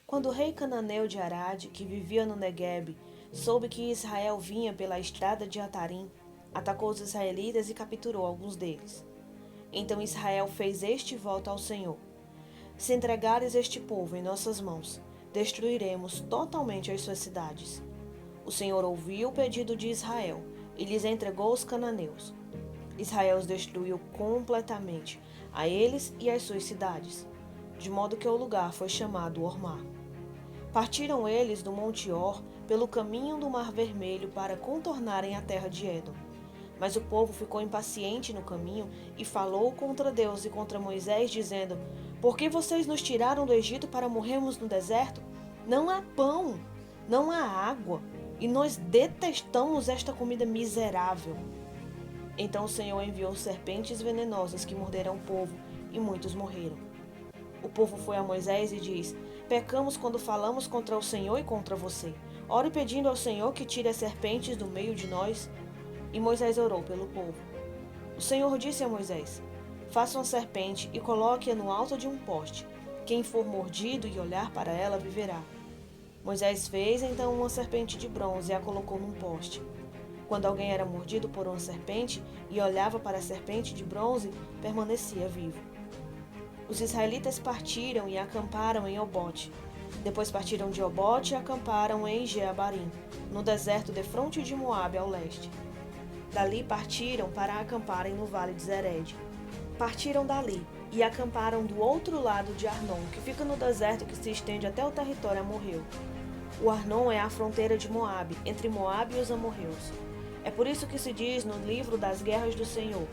Quando o rei cananeu de Arade, que vivia no Neguebe, soube que Israel vinha pela estrada de Atarim, atacou os israelitas e capturou alguns deles. Então Israel fez este voto ao Senhor: se entregares este povo em nossas mãos, destruiremos totalmente as suas cidades. O Senhor ouviu o pedido de Israel e lhes entregou os cananeus. Israel os destruiu completamente, a eles e às suas cidades, de modo que o lugar foi chamado Ormá. Partiram eles do Monte Or pelo caminho do Mar Vermelho para contornarem a terra de Édom. Mas o povo ficou impaciente no caminho e falou contra Deus e contra Moisés, dizendo: por que vocês nos tiraram do Egito para morrermos no deserto? Não há pão, não há água, e nós detestamos esta comida miserável. Então o Senhor enviou serpentes venenosas que morderam o povo, e muitos morreram. O povo foi a Moisés e diz: pecamos quando falamos contra o Senhor e contra você. Ore pedindo ao Senhor que tire as serpentes do meio de nós. E Moisés orou pelo povo. O Senhor disse a Moisés: faça uma serpente e coloque-a no alto de um poste. Quem for mordido e olhar para ela viverá. Moisés fez então uma serpente de bronze e a colocou num poste. Quando alguém era mordido por uma serpente e olhava para a serpente de bronze, permanecia vivo. Os israelitas partiram e acamparam em Obote. Depois partiram de Obote e acamparam em Jeabarim, no deserto defronte de Moabe ao leste. Dali partiram para acamparem no vale de Zered. Partiram dali e acamparam do outro lado de Arnon, que fica no deserto que se estende até o território amorreu. O Arnon é a fronteira de Moabe, entre Moabe e os amorreus. É por isso que se diz no livro das guerras do Senhor: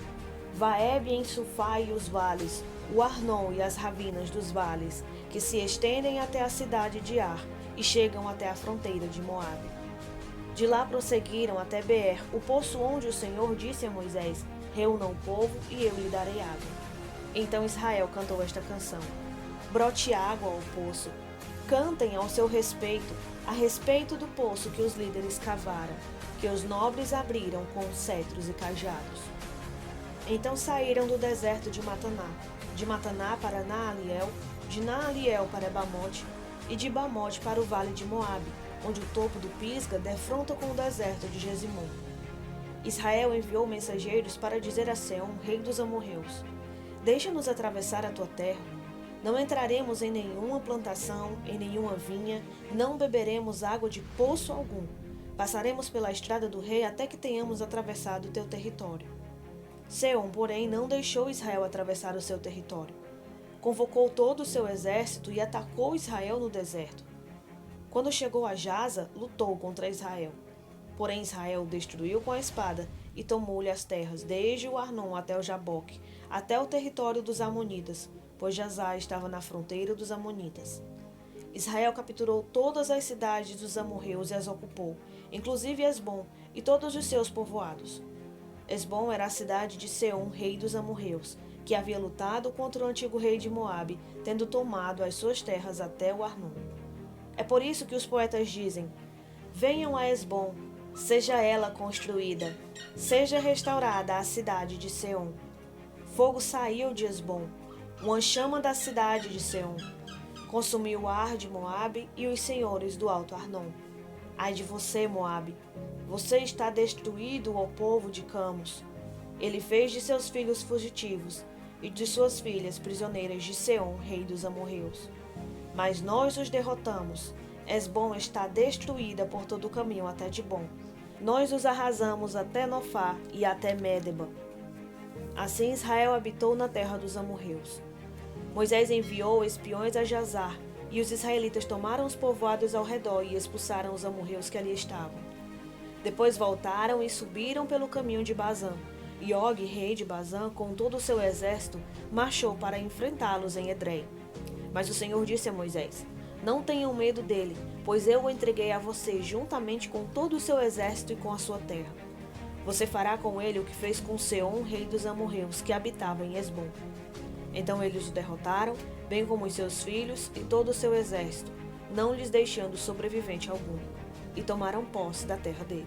Vaeb em Sufá e os vales, o Arnon e as ravinas dos vales, que se estendem até a cidade de Ar e chegam até a fronteira de Moabe. De lá prosseguiram até Beer, o poço onde o Senhor disse a Moisés: reúna o povo e eu lhe darei água. Então Israel cantou esta canção: brote água ao poço. Cantem ao seu respeito, a respeito do poço que os líderes cavaram, que os nobres abriram com cetros e cajados. Então saíram do deserto de Mataná para Naaliel, de Naaliel para Bamote, e de Bamote para o vale de Moabe, onde o topo do Pisga defronta com o deserto de Gesimon. Israel enviou mensageiros para dizer a Seom, rei dos amorreus: deixa-nos atravessar a tua terra. Não entraremos em nenhuma plantação, em nenhuma vinha, não beberemos água de poço algum. Passaremos pela estrada do rei até que tenhamos atravessado o teu território. Seom, porém, não deixou Israel atravessar o seu território. Convocou todo o seu exército e atacou Israel no deserto. Quando chegou a Jaza, lutou contra Israel. Porém Israel o destruiu com a espada e tomou-lhe as terras, desde o Arnon até o Jaboque, até o território dos Amonitas, pois Jazá estava na fronteira dos Amonitas. Israel capturou todas as cidades dos amorreus e as ocupou, inclusive Esbom e todos os seus povoados. Esbom era a cidade de Seom, rei dos amorreus, que havia lutado contra o antigo rei de Moabe, tendo tomado as suas terras até o Arnon. É por isso que os poetas dizem: venham a Esbom, seja ela construída, seja restaurada a cidade de Seom. Fogo saiu de Esbom, uma chama da cidade de Seom. Consumiu o Ar de Moabe e os senhores do Alto Arnon. Ai de você, Moabe! Você está destruído, ó povo de Camos. Ele fez de seus filhos fugitivos e de suas filhas prisioneiras de Seom, rei dos amorreus. Mas nós os derrotamos. Esbom está destruída por todo o caminho até Dibom. Nós os arrasamos até Nofá e até Médeba. Assim Israel habitou na terra dos amorreus. Moisés enviou espiões a Jazar, e os israelitas tomaram os povoados ao redor e expulsaram os amorreus que ali estavam. Depois voltaram e subiram pelo caminho de Bazã. E Og, rei de Bazã, com todo o seu exército, marchou para enfrentá-los em Edrei. Mas o Senhor disse a Moisés: não tenham medo dele, pois eu o entreguei a você juntamente com todo o seu exército e com a sua terra. Você fará com ele o que fez com Seom, rei dos amorreus, que habitava em Esbom. Então eles o derrotaram, bem como os seus filhos e todo o seu exército, não lhes deixando sobrevivente algum, e tomaram posse da terra dele.